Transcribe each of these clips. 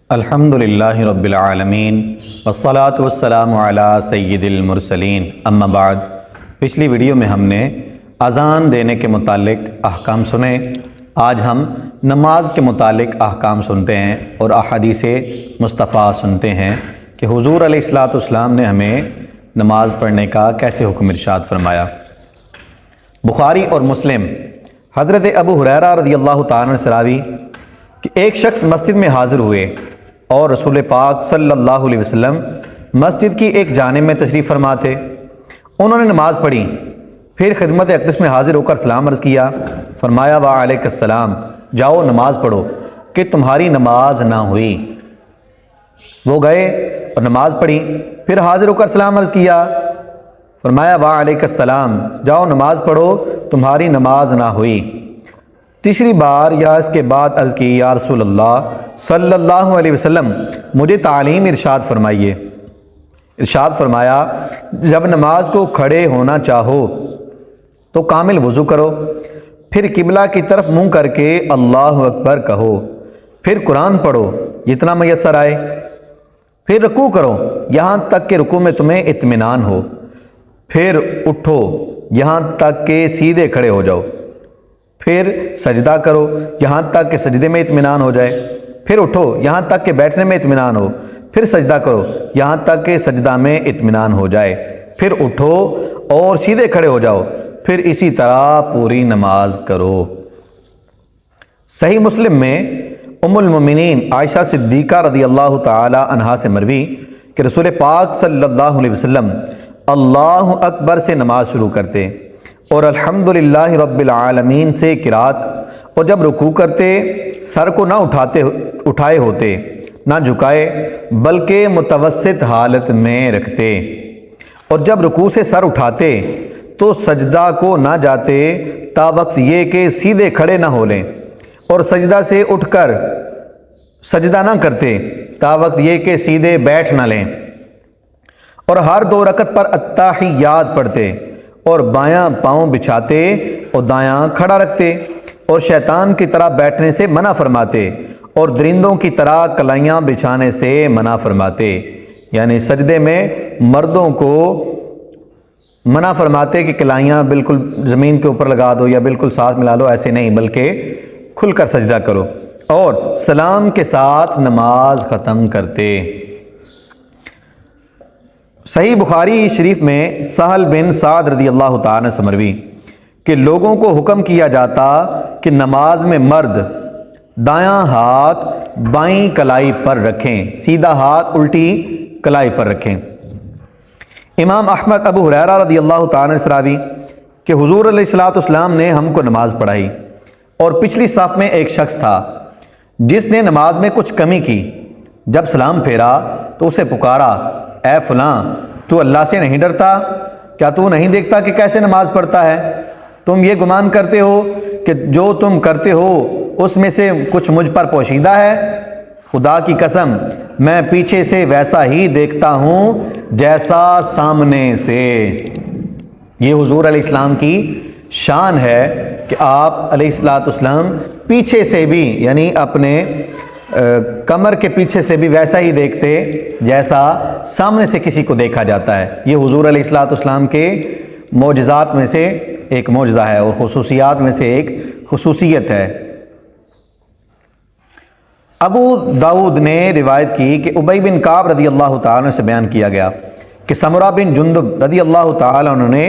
الحمدللہ رب العالمین والصلاة والسلام علی سید المرسلین اما بعد۔ پچھلی ویڈیو میں ہم نے اذان دینے کے متعلق احکام سنے۔ آج ہم نماز کے متعلق احکام سنتے ہیں اور احادیث مصطفیٰ سنتے ہیں کہ حضور علیہ الصلوۃ والسلام نے ہمیں نماز پڑھنے کا کیسے حکم ارشاد فرمایا۔ بخاری اور مسلم حضرت ابو ہریرہ رضی اللہ تعالیٰ عنہ سے راوی کہ ایک شخص مسجد میں حاضر ہوئے اور رسول پاک صلی اللہ علیہ وسلم مسجد کی ایک جانب میں تشریف فرما تھے۔ انہوں نے نماز پڑھی، پھر خدمت اقدس میں حاضر ہو کر سلام عرض کیا۔ فرمایا وعلیک السلام، جاؤ نماز پڑھو کہ تمہاری نماز نہ ہوئی۔ وہ گئے اور نماز پڑھی، پھر حاضر ہو کر سلام عرض کیا۔ فرمایا وعلیک السلام، جاؤ نماز پڑھو تمہاری نماز نہ ہوئی۔ تیسری بار یا اس کے بعد عرض کی یا رسول اللہ صلی اللہ علیہ وسلم مجھے تعلیم ارشاد فرمائیے۔ ارشاد فرمایا جب نماز کو کھڑے ہونا چاہو تو کامل وضو کرو، پھر قبلہ کی طرف منہ کر کے اللہ اکبر کہو، پھر قرآن پڑھو جتنا میسر آئے، پھر رکوع کرو یہاں تک کہ رکوع میں تمہیں اطمینان ہو، پھر اٹھو یہاں تک کہ سیدھے کھڑے ہو جاؤ، پھر سجدہ کرو یہاں تک کہ سجدے میں اطمینان ہو جائے، پھر اٹھو یہاں تک کہ بیٹھنے میں اطمینان ہو، پھر سجدہ کرو یہاں تک کہ سجدہ میں اطمینان ہو جائے، پھر اٹھو اور سیدھے کھڑے ہو جاؤ، پھر اسی طرح پوری نماز کرو۔ صحیح مسلم میں ام المومنین عائشہ صدیقہ رضی اللہ تعالی عنہا سے مروی کہ رسول پاک صلی اللہ علیہ وسلم اللہ اکبر سے نماز شروع کرتے اور الحمدللہ رب العالمین سے قرات، اور جب رکوع کرتے سر کو نہ اٹھائے ہوتے نہ جھکائے بلکہ متوسط حالت میں رکھتے، اور جب رکوع سے سر اٹھاتے تو سجدہ کو نہ جاتے تا وقت یہ کہ سیدھے کھڑے نہ ہو لیں، اور سجدہ سے اٹھ کر سجدہ نہ کرتے تا وقت یہ کہ سیدھے بیٹھ نہ لیں، اور ہر 2 رکعت پر التحیات پڑھتے اور بایاں پاؤں بچھاتے اور دایاں کھڑا رکھتے، اور شیطان کی طرح بیٹھنے سے منع فرماتے اور درندوں کی طرح کلائیاں بچھانے سے منع فرماتے، یعنی سجدے میں مردوں کو منع فرماتے کہ کلائیاں بالکل زمین کے اوپر لگا دو یا بالکل ساتھ ملا لو، ایسے نہیں بلکہ کھل کر سجدہ کرو، اور سلام کے ساتھ نماز ختم کرتے۔ صحیح بخاری شریف میں سہل بن سعد رضی اللہ تعالیٰ سے مروی کہ لوگوں کو حکم کیا جاتا کہ نماز میں مرد دایاں ہاتھ بائیں کلائی پر رکھیں، سیدھا ہاتھ الٹی کلائی پر رکھیں۔ امام احمد ابو ہریرہ رضی اللہ تعالیٰ سے راوی کہ حضور علیہ الصلوۃ والسلام نے ہم کو نماز پڑھائی، اور پچھلی صف میں ایک شخص تھا جس نے نماز میں کچھ کمی کی۔ جب سلام پھیرا تو اسے پکارا، اے فلاں تو اللہ سے نہیں ڈرتا؟ کیا تو نہیں دیکھتا کہ کیسے نماز پڑھتا ہے؟ تم یہ گمان کرتے ہو کہ جو تم کرتے ہو اس میں سے کچھ مجھ پر پوشیدہ ہے؟ خدا کی قسم میں پیچھے سے ویسا ہی دیکھتا ہوں جیسا سامنے سے۔ یہ حضور علیہ السلام کی شان ہے کہ آپ علیہ الصلوۃ والسلام پیچھے سے بھی، یعنی اپنے کمر کے پیچھے سے بھی ویسا ہی دیکھتے جیسا سامنے سے کسی کو دیکھا جاتا ہے۔ یہ حضور علیہ الصلوۃ والسلام کے معجزات میں سے ایک معجزہ ہے اور خصوصیات میں سے ایک خصوصیت ہے۔ ابو داؤد نے روایت کی کہ ابی بن کعب رضی اللہ تعالیٰ عنہ سے بیان کیا گیا کہ سمرہ بن جندب رضی اللہ تعالیٰ عنہ نے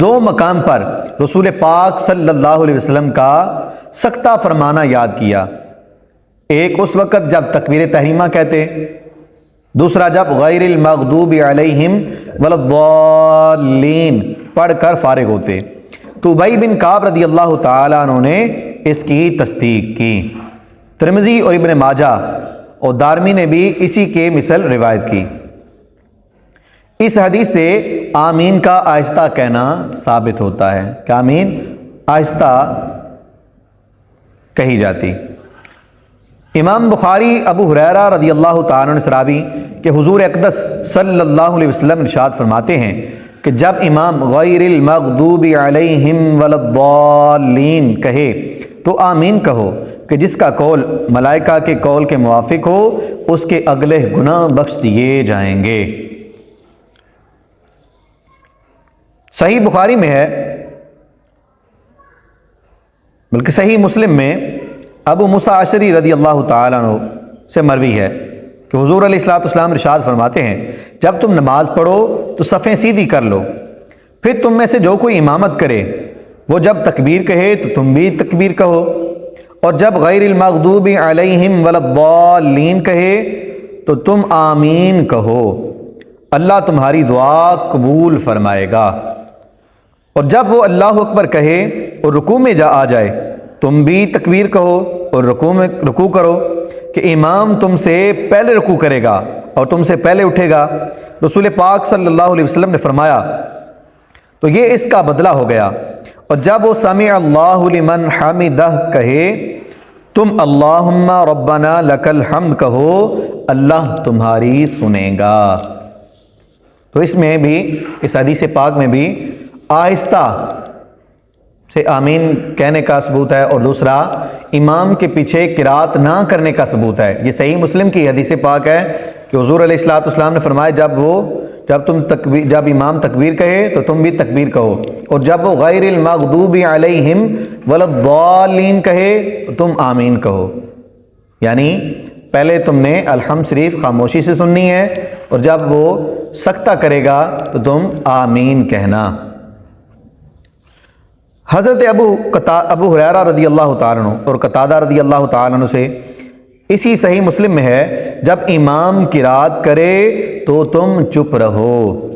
2 مقام پر رسول پاک صلی اللہ علیہ وسلم کا سکتہ فرمانا یاد کیا۔ ایک اس وقت جب تکبیر تحریمہ کہتے، دوسرا جب غیر المغضوب علیہم ولا الضالین پڑھ کر فارغ ہوتے، تو ابی بن کعب رضی اللہ تعالیٰ عنہ نے اس کی تصدیق کی۔ ترمذی اور ابن ماجہ اور دارمی نے بھی اسی کے مثل روایت کی۔ اس حدیث سے آمین کا آہستہ کہنا ثابت ہوتا ہے کہ آمین آہستہ کہی جاتی۔ امام بخاری ابو ہریرہ رضی اللہ تعالیٰ عنہ سے راوی کہ حضور اقدس صلی اللہ علیہ وسلم ارشاد فرماتے ہیں کہ جب امام غیر المغضوب علیہم ولا الضالین کہے تو آمین کہو کہ جس کا قول ملائکہ کے قول کے موافق ہو اس کے اگلے گناہ بخش دیے جائیں گے۔ صحیح بخاری میں ہے، بلکہ صحیح مسلم میں ابو موسیٰ اشعری رضی اللہ تعالیٰ عنہ سے مروی ہے کہ حضور علیہ الصلوۃ والسلام ارشاد فرماتے ہیں، جب تم نماز پڑھو تو صفیں سیدھی کر لو، پھر تم میں سے جو کوئی امامت کرے وہ جب تکبیر کہے تو تم بھی تکبیر کہو، اور جب غیر المغضوب علیہم ولا الضالین کہے تو تم آمین کہو، اللہ تمہاری دعا قبول فرمائے گا۔ اور جب وہ اللہ اکبر کہے اور رکوع میں آ جائے تم بھی تکبیر کہو اور رکوع کرو کہ امام تم سے پہلے رکوع کرے گا اور تم سے پہلے اٹھے گا۔ رسول پاک صلی اللہ علیہ وسلم نے فرمایا تو یہ اس کا بدلہ ہو گیا، اور جب وہ سمع اللہ لمن حمدہ کہے تم اللہم ربنا لک الحمد کہو، اللہ تمہاری سنے گا۔ تو اس میں بھی، اس حدیث پاک میں بھی آہستہ سے آمین کہنے کا ثبوت ہے، اور دوسرا امام کے پیچھے قرات نہ کرنے کا ثبوت ہے۔ یہ صحیح مسلم کی حدیث پاک ہے کہ حضور علیہ الصلوۃ والسلام نے فرمایا جب امام تکبیر کہے تو تم بھی تکبیر کہو، اور جب وہ غیر المغضوب علیہم ولا الضالین کہے تو تم آمین کہو، یعنی پہلے تم نے الحمد شریف خاموشی سے سننی ہے، اور جب وہ سکتہ کرے گا تو تم آمین کہنا۔ حضرت ابو ہریرہ رضی اللہ تعالیٰ عنہ اور قتادہ رضی اللہ تعالیٰ عنہ سے اسی صحیح مسلم میں ہے، جب امام قرات کرے تو تم چپ رہو۔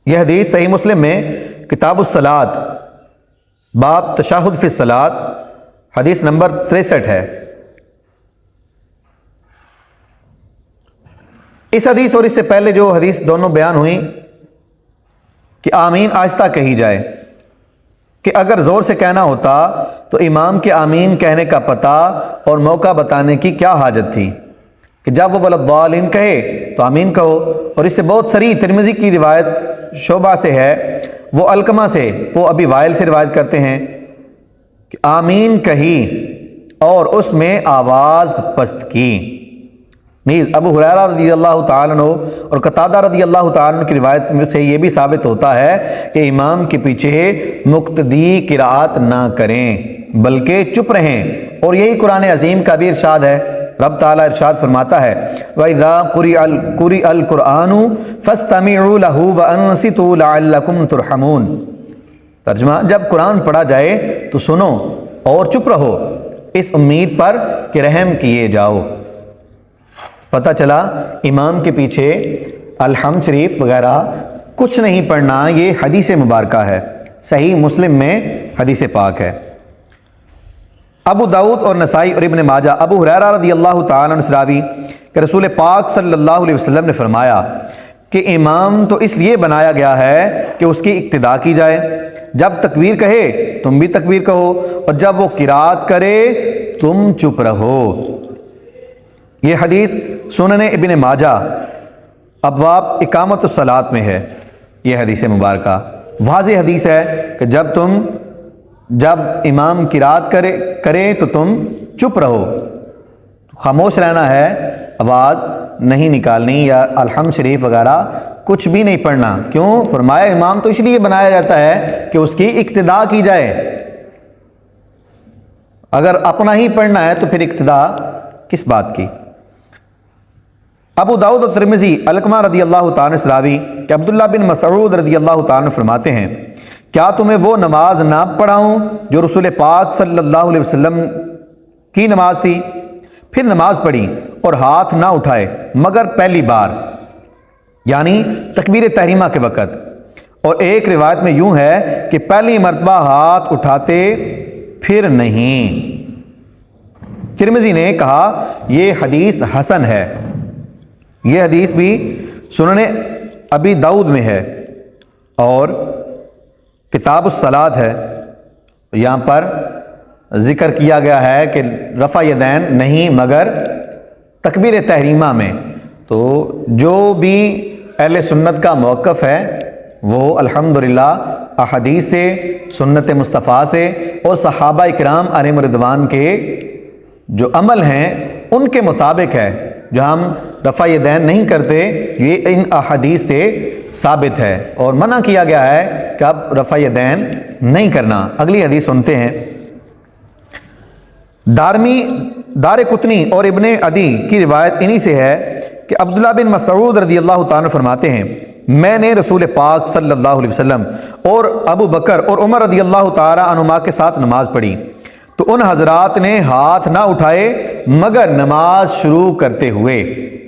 یہ حدیث صحیح مسلم میں کتاب الصلاۃ باب تشہد فی الصلاۃ حدیث نمبر 63 ہے۔ اس حدیث اور اس سے پہلے جو حدیث دونوں بیان ہوئی کہ آمین آہستہ کہی جائے، کہ اگر زور سے کہنا ہوتا تو امام کے آمین کہنے کا پتہ اور موقع بتانے کی کیا حاجت تھی کہ جب وہ ولا الضالین کہے تو آمین کہو۔ اور اس سے بہت صریح ترمذی کی روایت شعبہ سے ہے، وہ علقمہ سے، وہ ابی وائل سے روایت کرتے ہیں کہ آمین کہی اور اس میں آواز پست کی۔ نیز ابو ہریرہ رضی اللہ تعالیٰ عنہ اور قتادہ رضی اللہ تعالیٰ عنہ کی روایت سے یہ بھی ثابت ہوتا ہے کہ امام کے پیچھے مقتدی قرات نہ کریں بلکہ چپ رہیں، اور یہی قرآن عظیم کا بھی ارشاد ہے۔ رب تعالیٰ ارشاد فرماتا ہے وَإِذَا قُرِئَ الْقُرْآنُ فَاسْتَمِعُوا لَهُ وَأَنصِتُوا لَعَلَّكُمْ تُرْحَمُونَ۔ ترجمہ، جب قرآن پڑھا جائے تو سنو اور چپ رہو اس امید پر کہ رحم کیے جاؤ۔ پتہ چلا امام کے پیچھے الحمد شریف وغیرہ کچھ نہیں پڑھنا، یہ حدیث مبارکہ ہے، صحیح مسلم میں حدیث پاک ہے۔ ابو داؤد اور نسائی اور ابن ماجہ ابو ہریرہ رضی اللہ تعالیٰ عنہ سے راوی کہ رسول پاک صلی اللہ علیہ وسلم نے فرمایا کہ امام تو اس لیے بنایا گیا ہے کہ اس کی اقتداء کی جائے، جب تکبیر کہے تم بھی تکبیر کہو، اور جب وہ قرات کرے تم چپ رہو۔ یہ حدیث سنن ابن ماجہ ابواب اقامت الصلاۃ میں ہے۔ یہ حدیث مبارکہ واضح حدیث ہے کہ جب امام قرات کرے تو تم چپ رہو، خاموش رہنا ہے، آواز نہیں نکالنی یا الحمد شریف وغیرہ کچھ بھی نہیں پڑھنا۔ کیوں؟ فرمایا امام تو اس لیے بنایا جاتا ہے کہ اس کی اقتداء کی جائے، اگر اپنا ہی پڑھنا ہے تو پھر اقتداء کس بات کی۔ ابو داؤد و ترمذی علقمہ رضی اللہ تعالیٰ سے راوی کہ عبداللہ بن مسعود رضی اللہ تعالیٰ فرماتے ہیں کیا تمہیں وہ نماز نہ پڑھاؤں جو رسول پاک صلی اللہ علیہ وسلم کی نماز تھی؟ پھر نماز پڑھی اور ہاتھ نہ اٹھائے مگر پہلی بار، یعنی تکبیر تحریمہ کے وقت، اور ایک روایت میں یوں ہے کہ پہلی مرتبہ ہاتھ اٹھاتے پھر نہیں۔ ترمذی نے کہا یہ حدیث حسن ہے۔ یہ حدیث بھی سنن ابی داؤد میں ہے اور کتاب الصلاۃ ہے۔ یہاں پر ذکر کیا گیا ہے کہ رفع یدین نہیں مگر تکبیر تحریمہ میں، تو جو بھی اہل سنت کا موقف ہے وہ الحمدللہ احادیث سے، سنت مصطفیٰ سے اور صحابہ کرام علیہم رضوان کے جو عمل ہیں ان کے مطابق ہے۔ جو ہم رفع یدین نہیں کرتے یہ ان احادیث سے ثابت ہے، اور منع کیا گیا ہے کہ اب رفع یدین نہیں کرنا۔ اگلی حدیث سنتے ہیں۔ دارقطنی اور ابن عدی کی روایت انہی سے ہے کہ عبداللہ بن مسعود رضی اللہ تعالیٰ فرماتے ہیں میں نے رسول پاک صلی اللہ علیہ وسلم اور ابو بکر اور عمر رضی اللہ تعالیٰ عنہما کے ساتھ نماز پڑھی تو ان حضرات نے ہاتھ نہ اٹھائے مگر نماز شروع کرتے ہوئے،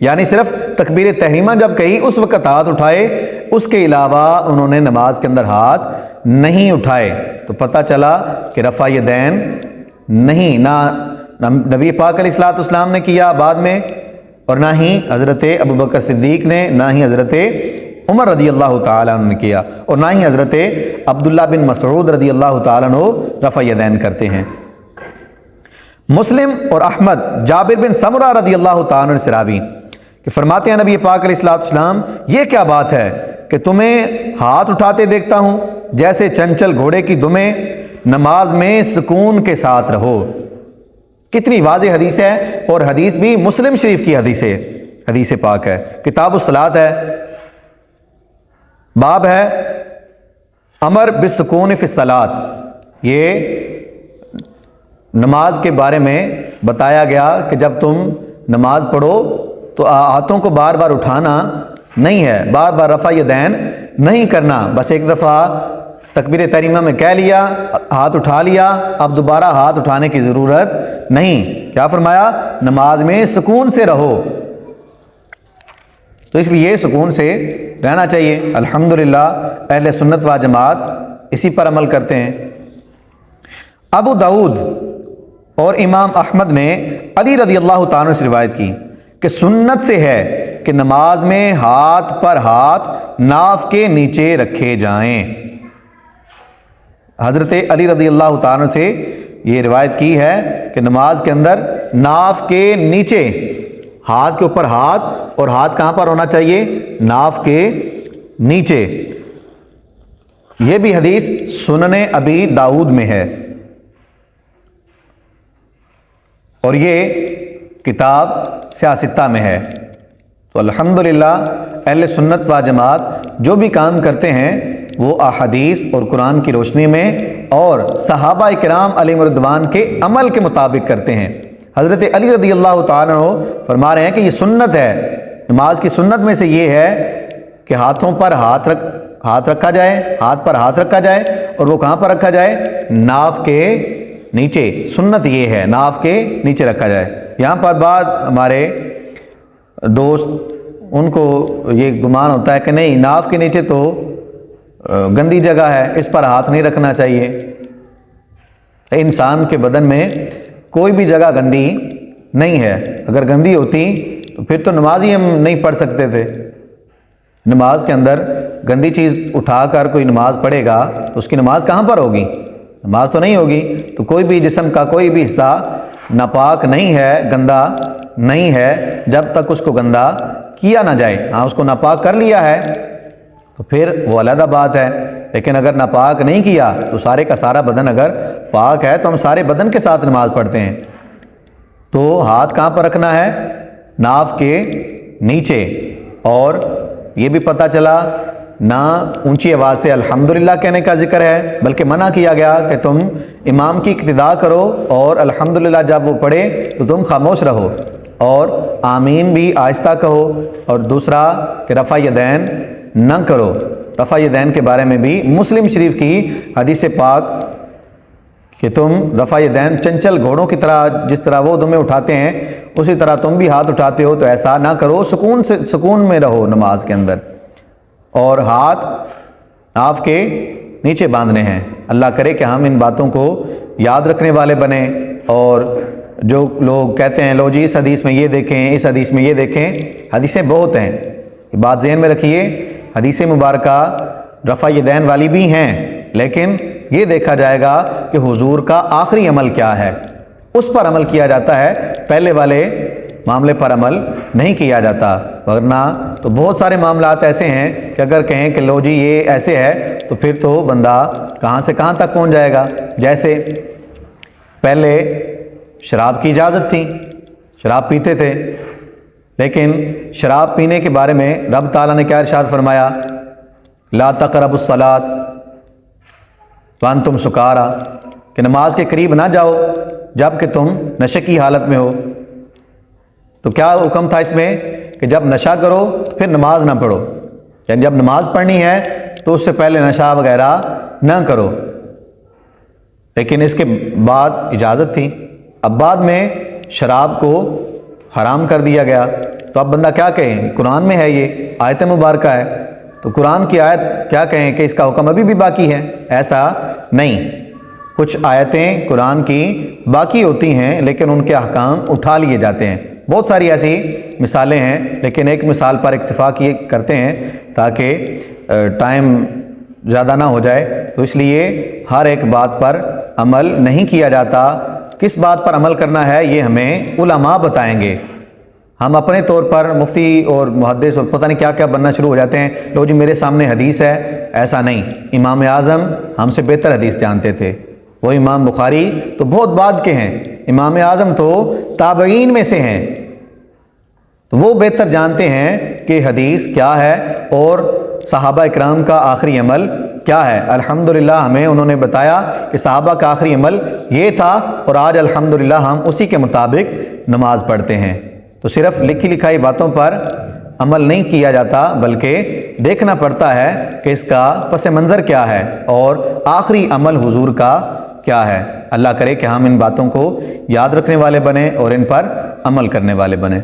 یعنی صرف تکبیر تحریمہ جب کہی اس وقت ہاتھ اٹھائے، اس کے علاوہ انہوں نے نماز کے اندر ہاتھ نہیں اٹھائے۔ تو پتہ چلا کہ رفع یدین نہیں، نہ نبی پاک علیہ الصلوۃ والسلام نے کیا بعد میں، اور نہ ہی حضرت ابو بکر صدیق نے، نہ ہی حضرت عمر رضی اللہ تعالیٰ عنہ نے کیا، اور نہ ہی حضرت عبداللہ بن مسعود رضی اللہ تعالیٰ عنہ رفع یدین کرتے ہیں۔ مسلم اور احمد جابر بن سمرہ رضی اللہ تعالیٰ عنہ سے راوی کہ فرماتے ہیں نبی پاک علیہ الصلوۃ والسلام یہ کیا بات ہے کہ تمہیں ہاتھ اٹھاتے دیکھتا ہوں جیسے چنچل گھوڑے کی دمیں، نماز میں سکون کے ساتھ رہو۔ کتنی واضح حدیث ہے، اور حدیث بھی مسلم شریف کی حدیث ہے، حدیث پاک ہے، کتاب الصلاۃ ہے، باب ہے امر بالسکون فی الصلاۃ۔ یہ نماز کے بارے میں بتایا گیا کہ جب تم نماز پڑھو تو ہاتھوں کو بار بار اٹھانا نہیں ہے، بار بار رفع یدین نہیں کرنا، بس ایک دفعہ تکبیر تحریمہ میں کہہ لیا، ہاتھ اٹھا لیا، اب دوبارہ ہاتھ اٹھانے کی ضرورت نہیں۔ کیا فرمایا؟ نماز میں سکون سے رہو، تو اس لیے سکون سے رہنا چاہیے۔ الحمدللہ اہل سنت و جماعت اسی پر عمل کرتے ہیں۔ ابو داؤد اور امام احمد نے علی رضی اللہ تعالیٰ سے روایت کی کہ سنت سے ہے کہ نماز میں ہاتھ پر ہاتھ ناف کے نیچے رکھے جائیں۔ حضرت علی رضی اللہ تعالیٰ سے یہ روایت کی ہے کہ نماز کے اندر ناف کے نیچے، ہاتھ کے اوپر ہاتھ، اور ہاتھ کہاں پر ہونا چاہیے؟ ناف کے نیچے۔ یہ بھی حدیث سنن ابی داؤد میں ہے، اور یہ کتاب سیاستہ میں ہے۔ تو الحمدللہ اہل سنت و جماعت جو بھی کام کرتے ہیں وہ احادیث اور قرآن کی روشنی میں اور صحابہ کرام علیہم رضوان کے عمل کے مطابق کرتے ہیں۔ حضرت علی رضی اللہ تعالیٰ عنہ فرما رہے ہیں کہ یہ سنت ہے، نماز کی سنت میں سے یہ ہے کہ ہاتھوں پر ہاتھ رکھا جائے، ہاتھ پر ہاتھ رکھا جائے، اور وہ کہاں پر رکھا جائے؟ ناف کے نیچے۔ سنت یہ ہے ناف کے نیچے رکھا جائے۔ یہاں پر بعض ہمارے دوست ان کو یہ گمان ہوتا ہے کہ نہیں، ناف کے نیچے تو گندی جگہ ہے، اس پر ہاتھ نہیں رکھنا چاہیے۔ انسان کے بدن میں کوئی بھی جگہ گندی نہیں ہے، اگر گندی ہوتی تو پھر تو نماز ہی ہم نہیں پڑھ سکتے تھے۔ نماز کے اندر گندی چیز اٹھا کر کوئی نماز پڑھے گا تو اس کی نماز کہاں پر ہوگی؟ نماز تو نہیں ہوگی۔ تو کوئی بھی جسم کا کوئی بھی حصہ ناپاک نہیں ہے، گندا نہیں ہے، جب تک اس کو گندا کیا نہ جائے۔ ہاں اس کو ناپاک کر لیا ہے تو پھر وہ علیحدہ بات ہے، لیکن اگر ناپاک نہیں کیا تو سارے کا سارا بدن اگر پاک ہے تو ہم سارے بدن کے ساتھ نماز پڑھتے ہیں۔ تو ہاتھ کہاں پر رکھنا ہے؟ ناف کے نیچے۔ اور یہ بھی پتہ چلا نہ اونچی آواز سے الحمدللہ کہنے کا ذکر ہے، بلکہ منع کیا گیا کہ تم امام کی اقتداء کرو اور الحمدللہ جب وہ پڑھے تو تم خاموش رہو، اور آمین بھی آہستہ کہو، اور دوسرا کہ رفع یدین نہ کرو۔ رفع یدین کے بارے میں بھی مسلم شریف کی حدیث پاک کہ تم رفع یدین چنچل گھوڑوں کی طرح، جس طرح وہ دمیں اٹھاتے ہیں اسی طرح تم بھی ہاتھ اٹھاتے ہو، تو ایسا نہ کرو، سکون میں رہو نماز کے اندر، اور ہاتھ ناف کے نیچے باندھنے ہیں۔ اللہ کرے کہ ہم ان باتوں کو یاد رکھنے والے بنیں، اور جو لوگ کہتے ہیں لو جی اس حدیث میں یہ دیکھیں، اس حدیث میں یہ دیکھیں، حدیثیں بہت ہیں، یہ بات ذہن میں رکھیے۔ حدیث مبارکہ رفع یدین والی بھی ہیں، لیکن یہ دیکھا جائے گا کہ حضور کا آخری عمل کیا ہے، اس پر عمل کیا جاتا ہے۔ پہلے والے معاملے پر عمل نہیں کیا جاتا، ورنہ تو بہت سارے معاملات ایسے ہیں کہ اگر کہیں کہ لو جی یہ ایسے ہے تو پھر تو بندہ کہاں سے کہاں تک پہنچ جائے گا۔ جیسے پہلے شراب کی اجازت تھی، شراب پیتے تھے، لیکن شراب پینے کے بارے میں رب تعالیٰ نے کیا ارشاد فرمایا؟ لا تقربوا الصلاۃ وانتم سکارا، کہ نماز کے قریب نہ جاؤ جب کہ تم نشے کی حالت میں ہو۔ تو کیا حکم تھا اس میں کہ جب نشہ کرو تو پھر نماز نہ پڑھو، یعنی جب نماز پڑھنی ہے تو اس سے پہلے نشہ وغیرہ نہ کرو، لیکن اس کے بعد اجازت تھی۔ اب بعد میں شراب کو حرام کر دیا گیا، تو اب بندہ کیا کہے؟ قرآن میں ہے، یہ آیت مبارکہ ہے، تو قرآن کی آیت کیا کہیں کہ اس کا حکم ابھی بھی باقی ہے؟ ایسا نہیں، کچھ آیتیں قرآن کی باقی ہوتی ہیں لیکن ان کے احکام اٹھا لیے جاتے ہیں۔ بہت ساری ایسی مثالیں ہیں، لیکن ایک مثال پر اکتفا کیے کرتے ہیں تاکہ ٹائم زیادہ نہ ہو جائے، تو اس لیے ہر ایک بات پر عمل نہیں کیا جاتا۔ کس بات پر عمل کرنا ہے یہ ہمیں علماء بتائیں گے۔ ہم اپنے طور پر مفتی اور محدث اور پتہ نہیں کیا کیا بننا شروع ہو جاتے ہیں، لو جی میرے سامنے حدیث ہے، ایسا نہیں۔ امام اعظم ہم سے بہتر حدیث جانتے تھے، وہ امام بخاری تو بہت بعد کے ہیں، امام اعظم تو تابعین میں سے ہیں، تو وہ بہتر جانتے ہیں کہ حدیث کیا ہے اور صحابہ اکرام کا آخری عمل کیا ہے۔ الحمدللہ ہمیں انہوں نے بتایا کہ صحابہ کا آخری عمل یہ تھا، اور آج الحمدللہ ہم اسی کے مطابق نماز پڑھتے ہیں۔ تو صرف لکھی لکھائی باتوں پر عمل نہیں کیا جاتا، بلکہ دیکھنا پڑتا ہے کہ اس کا پس منظر کیا ہے اور آخری عمل حضور کا کیا ہے۔ اللہ کرے کہ ہم ان باتوں کو یاد رکھنے والے بنیں اور ان پر عمل کرنے والے بنیں۔